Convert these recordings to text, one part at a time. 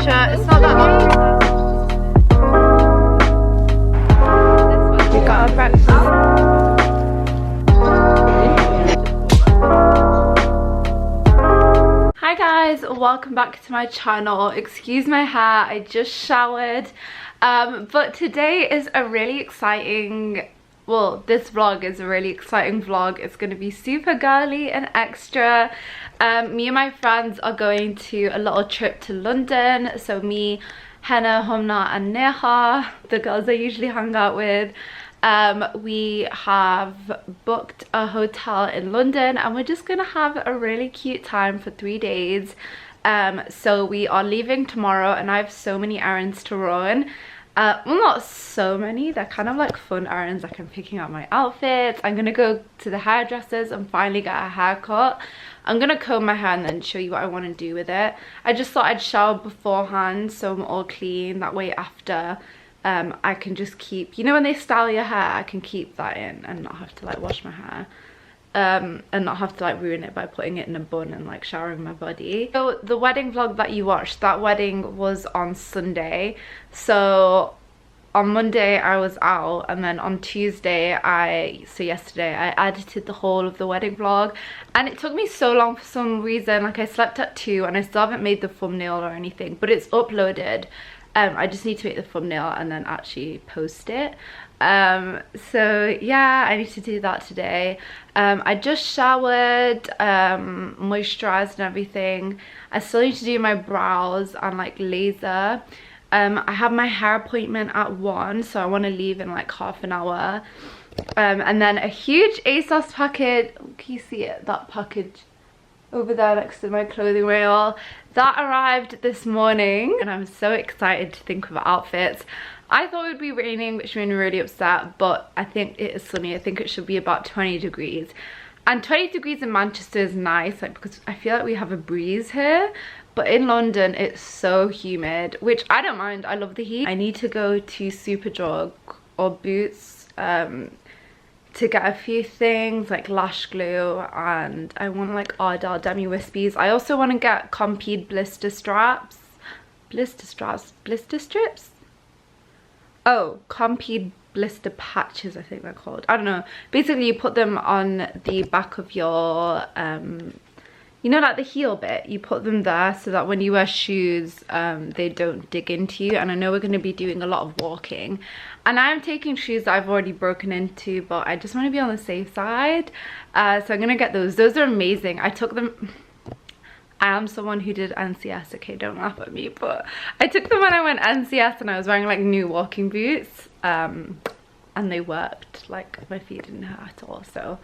Shirt, it's not that long. We got our breakfast. Hi guys, welcome back to my channel. Excuse my hair, I just showered. But today is a really exciting, well, this vlog is a really exciting vlog. It's going to be super girly and extra. Me and my friends are going to a little trip to London. So me, Henna, Humna and Neha, the girls I usually hang out with, we have booked a hotel in London and we're just gonna have a really cute time for 3 days. So we are leaving tomorrow and I have so many errands to run. Well, not so many, they're kind of like fun errands, like I'm picking out my outfits. I'm gonna go to the hairdressers and finally get a haircut. I'm gonna comb my hair and then show you what I want to do with it. I just thought I'd shower beforehand so I'm all clean, that way after I can just keep, you know when they style your hair, I can keep that in and not have to like wash my hair. And not have to like ruin it by putting it in a bun and like showering my body. So the wedding vlog that you watched, that wedding was on Sunday. So on Monday I was out and then on Tuesday yesterday I edited the whole of the wedding vlog and it took me so long for some reason. Like I slept at 2 and I still haven't made the thumbnail or anything, but it's uploaded. I just need to make the thumbnail and then actually post it. So yeah, I need to do that today. I just showered, moisturized and everything. I still need to do my brows and like laser. I have my hair appointment at 1, so I want to leave in like half an hour. And then a huge Asos package. Oh, can you see it? That package over there next to my clothing rail. That arrived this morning and I'm so excited to think of outfits. I thought it would be raining, which made me really upset, but I think it is sunny. I think it should be about 20 degrees. And 20 degrees in Manchester is nice, like, because I feel like we have a breeze here. But in London, it's so humid, which I don't mind. I love the heat. I need to go to Superdrug or Boots to get a few things like lash glue, and I want like Ardell demi wispies. I also want to get Compeed blister strips. Oh, Compeed blister patches, I think they're called. I don't know. Basically, you put them on the back of your, you know, like the heel bit. You put them there so that when you wear shoes, they don't dig into you. And I know we're going to be doing a lot of walking. And I'm taking shoes that I've already broken into, but I just want to be on the safe side. So I'm going to get those. Those are amazing. I took them... I am someone who did NCS, okay, don't laugh at me, but I took them when I went NCS and I was wearing like new walking boots, and they worked. Like my feet didn't hurt at all, so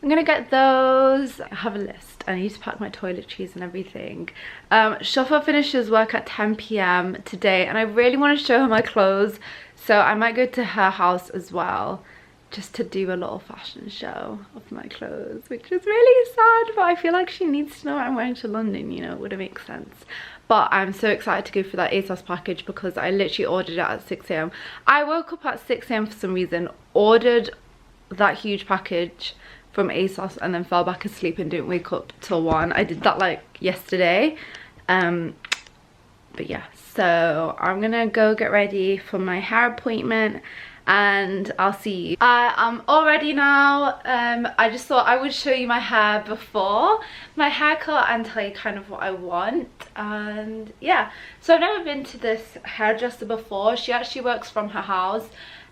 I'm gonna get those. I have a list. I need to pack my toiletries and everything. Shuffa finishes work at 10 PM today and I really want to show her my clothes, so I might go to her house as well, just to do a little fashion show of my clothes, which is really sad, but I feel like she needs to know what I'm wearing to London, you know, it would make sense. But I'm so excited to go for that Asos package because I literally ordered it at 6 AM. I woke up at 6 AM for some reason, ordered that huge package from Asos and then fell back asleep and didn't wake up till 1. I did that like yesterday. But yeah, so I'm gonna go get ready for my hair appointment and I'll see you. I'm all ready now. I just thought I would show you my hair before my haircut and tell you kind of what I want. And yeah, so I've never been to this hairdresser before. She actually works from her house.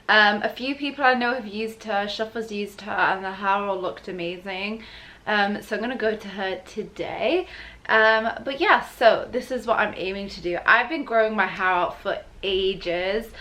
A few people I know have used her. Shuffa's used her and the hair all looked amazing. So I'm gonna go to her today. But yeah, so this is what I'm aiming to do. I've been growing my hair out for ages.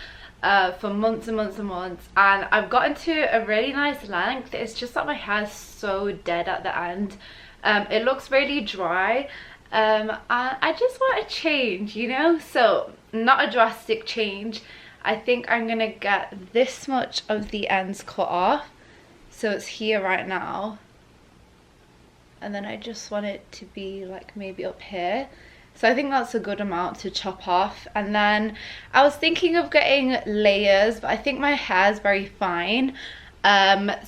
For months and months and months, and I've gotten to a really nice length. It's just that my hair is so dead at the end. It looks really dry, and I just want a change, you know, so not a drastic change. I think I'm gonna get this much of the ends cut off, so it's here right now, and then I just want it to be like maybe up here. So I think that's a good amount to chop off. And then I was thinking of getting layers, but I think my hair is very fine.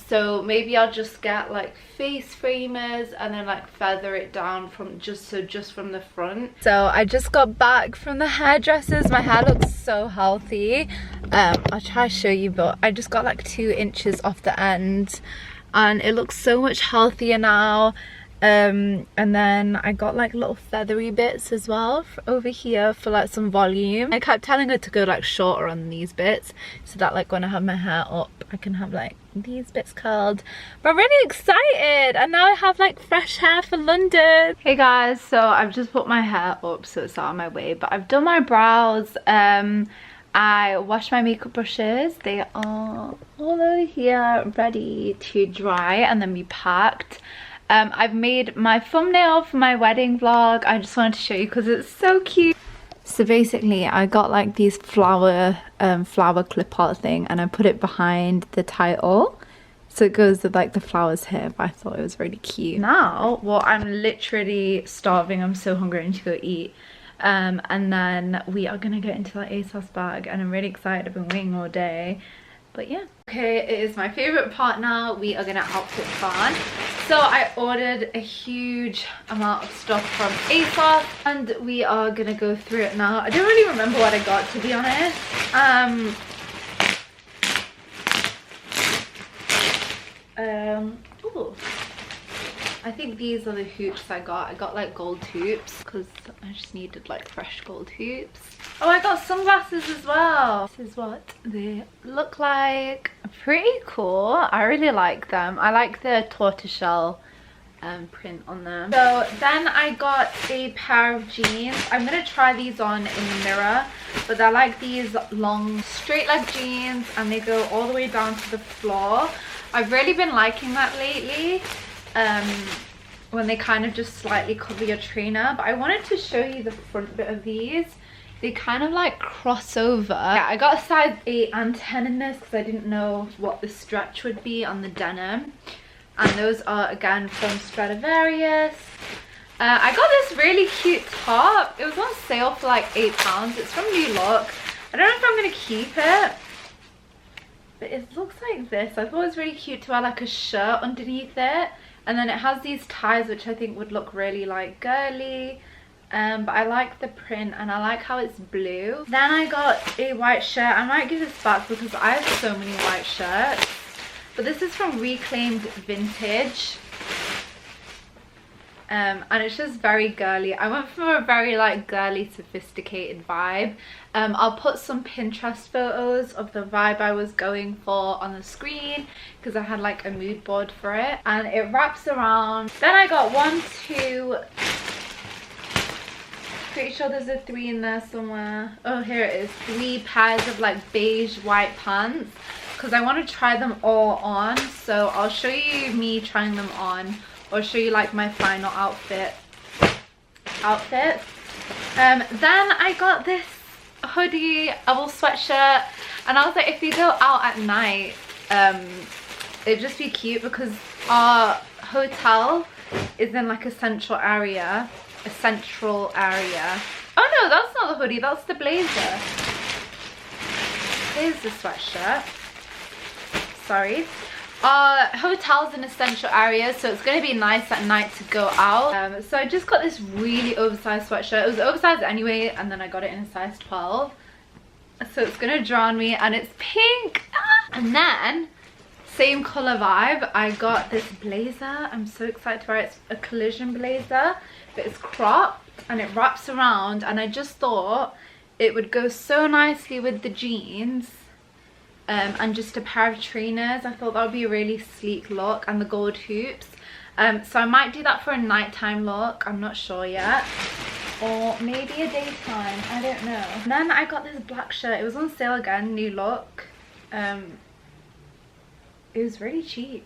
So maybe I'll just get like face framers and then like feather it down from just from the front. So I just got back from the hairdressers. My hair looks so healthy. I'll try to show you, but I just got like 2 inches off the end and it looks so much healthier now. And then I got like little feathery bits as well over here for like some volume. I kept telling her to go like shorter on these bits so that like when I have my hair up I can have like these bits curled. But I'm really excited and now I have like fresh hair for London. Hey guys, so I've just put my hair up so it's out of my way, but I've done my brows. I washed my makeup brushes. They are all over here ready to dry and then be packed. I've made my thumbnail for my wedding vlog. I just wanted to show you because it's so cute. So basically I got like these flower clip art thing and I put it behind the title. So it goes with like the flowers here, but I thought it was really cute. Now, well, I'm literally starving. I'm so hungry and to go eat. And then we are gonna get into that Asos bag and I'm really excited. I've been waiting all day. But yeah, okay, it is my favorite part now. We are gonna outfit plan. So I ordered a huge amount of stuff from Asos and we are gonna go through it now. I don't really remember what I got, to be honest. Ooh. I think these are the hoops I got. I got like gold hoops because I just needed like fresh gold hoops. Oh, I got sunglasses as well. This is what they look like. Pretty cool. I really like them. I like the tortoiseshell print on them. So then I got a pair of jeans. I'm gonna try these on in the mirror, but they're like these long straight leg jeans and they go all the way down to the floor. I've really been liking that lately. When they kind of just slightly cover your trainer, but I wanted to show you the front bit of these. They kind of like cross over. Yeah, I got a size 8 and 10 in this because I didn't know what the stretch would be on the denim, and those are again from Stradivarius. I got this really cute top. It was on sale for like £8. It's from New Look. I don't know if I'm gonna keep it, but it looks like this. I thought it was really cute to wear like a shirt underneath it. And then it has these ties which I think would look really like girly. But I like the print and I like how it's blue. Then I got a white shirt. I might give this back because I have so many white shirts. But this is from Reclaimed Vintage. And it's just very girly. I went for a very like girly, sophisticated vibe. I'll put some Pinterest photos of the vibe I was going for on the screen because I had like a mood board for it, and it wraps around. Then I got 1, 2, pretty sure there's a 3 in there somewhere. Oh, here it is. 3 pairs of like beige white pants because I want to try them all on. So I'll show you me trying them on, or show you like my final outfit. Then I got this hoodie, sweatshirt, and I was like, if you go out at night, it'd just be cute because our hotel is in like a central area. Oh no, that's not the hoodie, that's the blazer. Here's the sweatshirt. Sorry. Our hotel's in a central area, so it's going to be nice at night to go out. So I just got this really oversized sweatshirt. It was oversized anyway, and then I got it in a size 12. So it's going to drown me, and it's pink. And then, same colour vibe, I got this blazer. I'm so excited to wear it. It's a collision blazer, but it's cropped, and it wraps around, and I just thought it would go so nicely with the jeans. And just a pair of trainers. I thought that would be a really sleek look, and the gold hoops. So I might do that for a nighttime look. I'm not sure yet. Or maybe a daytime. I don't know. And then I got this black shirt. It was on sale again, New Look. It was really cheap.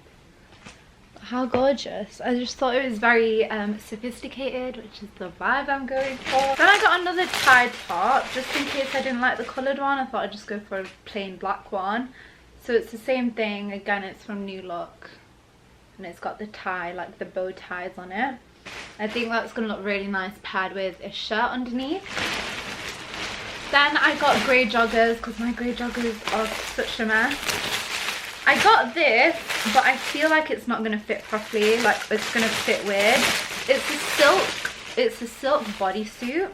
How gorgeous. I just thought it was very sophisticated, which is the vibe I'm going for. Then I got another tie top, just in case I didn't like the coloured one. I thought I'd just go for a plain black one. So it's the same thing. Again, it's from New Look. And it's got the tie, like the bow ties on it. I think that's going to look really nice paired with a shirt underneath. Then I got grey joggers because my grey joggers are such a mess. I got this, but I feel like it's not gonna fit properly. Like it's gonna fit weird. It's a silk bodysuit,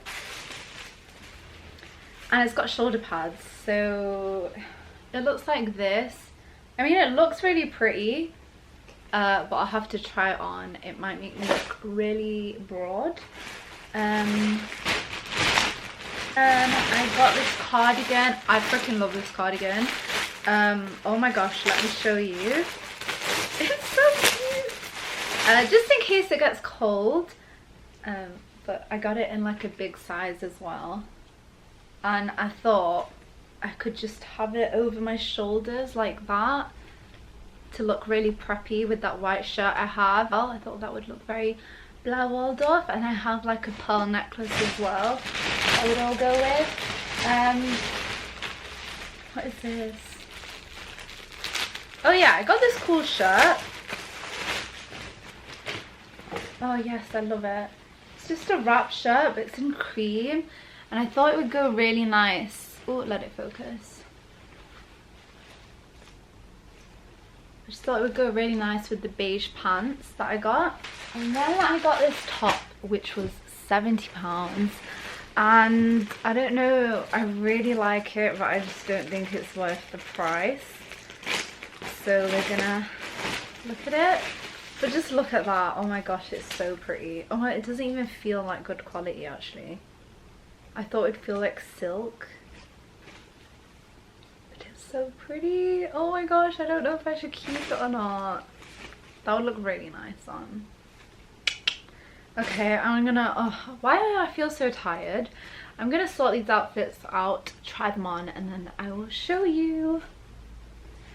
and it's got shoulder pads. So it looks like this. I mean, it looks really pretty, but I'll have to try it on. It might make me look really broad. I got this cardigan. I freaking love this cardigan. Oh my gosh, let me show you. It's so cute. Just in case it gets cold. But I got it in like a big size as well. And I thought I could just have it over my shoulders like that to look really preppy with that white shirt I have. Well, I thought that would look very Blau Waldorf, and I have like a pearl necklace as well I would all go with. What is this? Oh yeah, I got this cool shirt. Oh yes, I love it. It's just a wrap shirt, but it's in cream, and I thought it would go really nice. Oh, let it focus. I just thought it would go really nice with the beige pants that I got. And then I got this top, which was £70. And I don't know, I really like it, but I just don't think it's worth the price. So we're gonna look at it. But just look at that. Oh my gosh, it's so pretty. Oh, it doesn't even feel like good quality actually. I thought it'd feel like silk. So pretty. Oh my gosh, I don't know if I should keep it or not. That would look really nice on. Okay, I'm gonna, oh, why do I feel so tired? I'm gonna sort these outfits out, try them on, and then I will show you.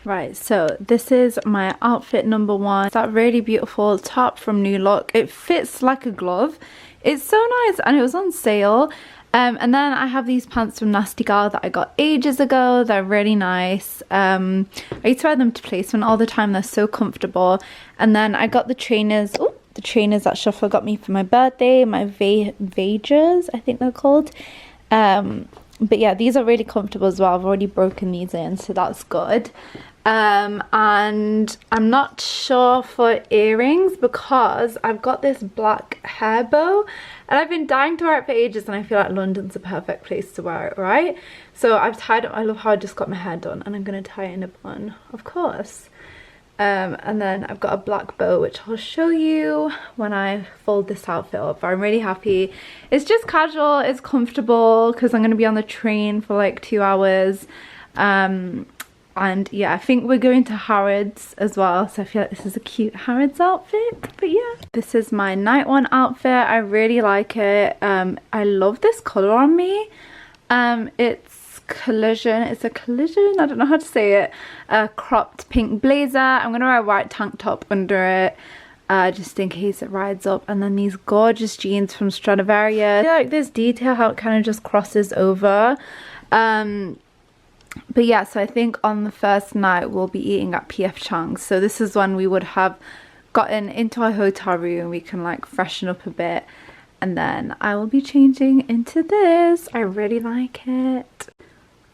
Right, so this is my outfit number one. It's that really beautiful top from New Look. It fits like a glove. It's so nice, and it was on sale. And then I have these pants from Nasty Gal that I got ages ago. They're really nice. I used to wear them to placement all the time. They're so comfortable. And then I got the trainers. Oh, the trainers that Shuffle got me for my birthday. My Beiges, I think they're called. But yeah, these are really comfortable as well. I've already broken these in, so that's good. And I'm not sure for earrings because I've got this black hair bow and I've been dying to wear it for ages, and I feel like London's a perfect place to wear it, right? So I've tied up, I love how I just got my hair done, and I'm going to tie it in a bun, of course. And then I've got a black bow, which I'll show you when I fold this outfit up. I'm really happy. It's just casual, it's comfortable because I'm going to be on the train for like 2 hours. And yeah, I think we're going to Harrods as well, so I feel like this is a cute Harrods outfit. But yeah, this is my night one outfit. I really like it. I love this colour on me. It's collision, I don't know how to say it. A cropped pink blazer. I'm gonna wear a white tank top under it, just in case it rides up. And then these gorgeous jeans from Stradivarius. I feel like this detail, how it kind of just crosses over. But yeah, so I think on the first night we'll be eating at P.F. Chang's. So this is when we would have gotten into our hotel room. We can like freshen up a bit. And then I will be changing into this. I really like it.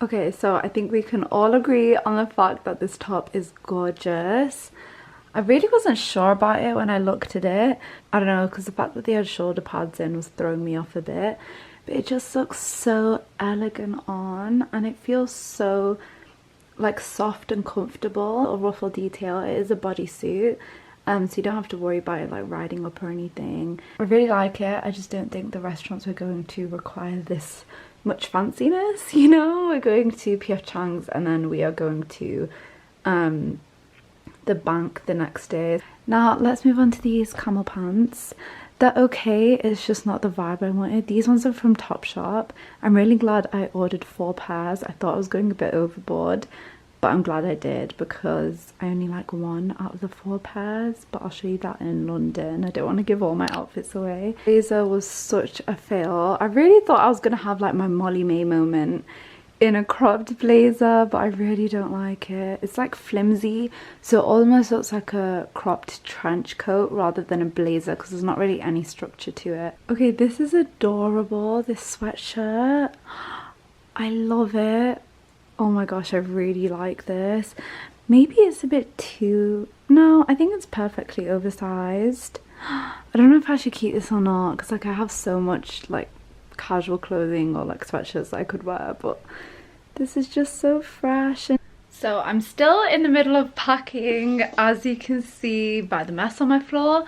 Okay, so I think we can all agree on the fact that this top is gorgeous. I really wasn't sure about it when I looked at it. I don't know, because the fact that they had shoulder pads in was throwing me off a bit. But it just looks so elegant on, and it feels so like soft and comfortable. A ruffle detail. It is a bodysuit, so you don't have to worry about it like riding up or anything. I really like it. I just don't think the restaurants we're going to require this much fanciness, you know. We're going to P.F. Chang's and then we are going to the bank the next day. Now let's move on to these camel pants. They're okay, it's just not the vibe I wanted. These ones are from Topshop. I'm really glad I ordered 4 pairs. I thought I was going a bit overboard, but I'm glad I did because I only like 1 out of the 4 pairs, but I'll show you that in London. I don't want to give all my outfits away. Blazer was such a fail. I really thought I was going to have like my Molly May moment in a cropped blazer, but I really don't like it. It's like flimsy, so it almost looks like a cropped trench coat rather than a blazer because there's not really any structure to it. Okay, this is adorable, this sweatshirt. I love it. Oh my gosh, I really like this. maybe it's a bit too, no, I think it's perfectly oversized. I don't know if I should keep this or not, because like I have so much like casual clothing or like sweatshirts that I could wear, but this is just so fresh. So I'm still in the middle of packing, as you can see by the mess on my floor,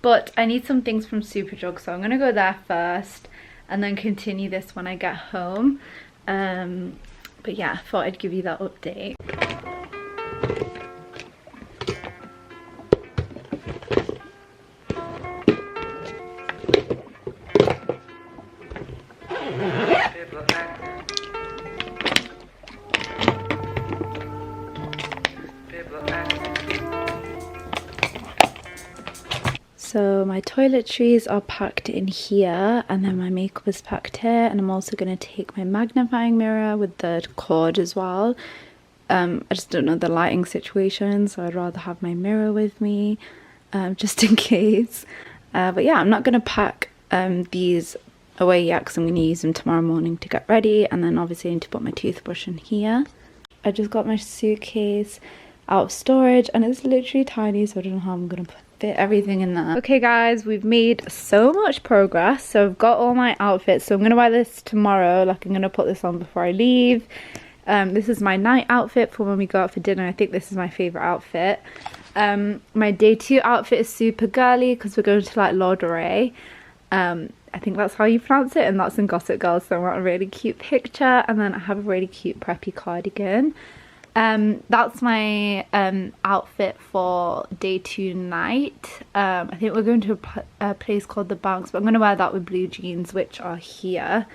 but I need some things from Superdrug, so I'm gonna go there first and then continue this when I get home. But yeah, I thought I'd give you that update. So my toiletries are packed in here, and then my makeup is packed here, and I'm also going to take my magnifying mirror with the cord as well. I just don't know the lighting situation, so I'd rather have my mirror with me just in case. But yeah, I'm not going to pack these away yet because I'm going to use them tomorrow morning to get ready, and then obviously I need to put my toothbrush in here. I just got my suitcase out of storage and it's literally tiny, so I don't know how I'm going to fit everything in there. Okay guys, we've made so much progress. So I've got all my outfits, so I'm going to wear this tomorrow. Like I'm going to put this on before I leave. This is my night outfit for when we go out for dinner. I think this is my favourite outfit. My day 2 outfit is super girly because we're going to like Lauderay. I think that's how you pronounce it, and that's in Gossip Girl, so I want a really cute picture. And then I have a really cute preppy cardigan. That's my outfit for day 2 night. I think we're going to a place called the Banks, but I'm going to wear that with blue jeans, which are here.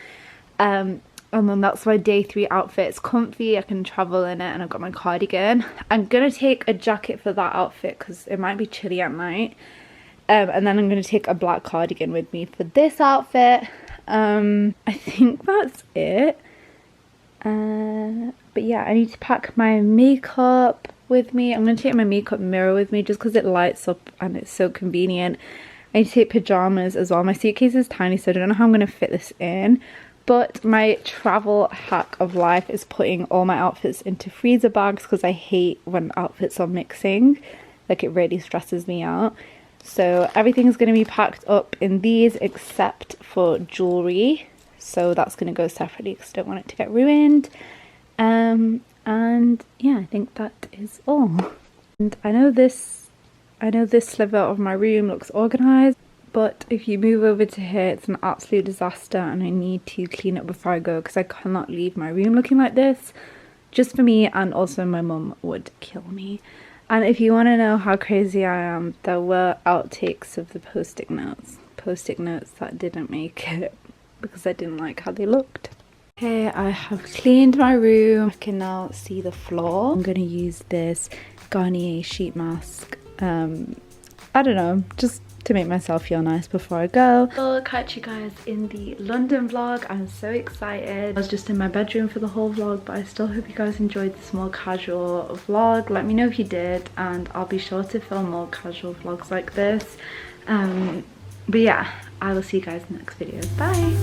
And then that's my day 3 outfit. It's comfy, I can travel in it, and I've got my cardigan. I'm going to take a jacket for that outfit because it might be chilly at night. And then I'm going to take a black cardigan with me for this outfit. I think that's it. But yeah, I need to pack my makeup with me. I'm going to take my makeup mirror with me just because it lights up and it's so convenient. I need to take pajamas as well. My suitcase is tiny, so I don't know how I'm going to fit this in. But my travel hack of life is putting all my outfits into freezer bags because I hate when outfits are mixing. Like, it really stresses me out. So everything is going to be packed up in these except for jewellery. So that's going to go separately because I don't want it to get ruined. And yeah, I think that is all. And I know this sliver of my room looks organised, but if you move over to here, it's an absolute disaster, and I need to clean it before I go because I cannot leave my room looking like this. Just for me, and also my mum would kill me. And if you want to know how crazy I am, there were outtakes of the post-it notes that didn't make it because I didn't like how they looked. Okay, I have cleaned my room. I can now see the floor. I'm going to use this Garnier sheet mask. I don't know, just to make myself feel nice before I go. I'll catch you guys in the London vlog. I'm so excited. I was just in my bedroom for the whole vlog, but I still hope you guys enjoyed this more casual vlog. Let me know if you did, and I'll be sure to film more casual vlogs like this. But yeah, I will see you guys in the next video. Bye!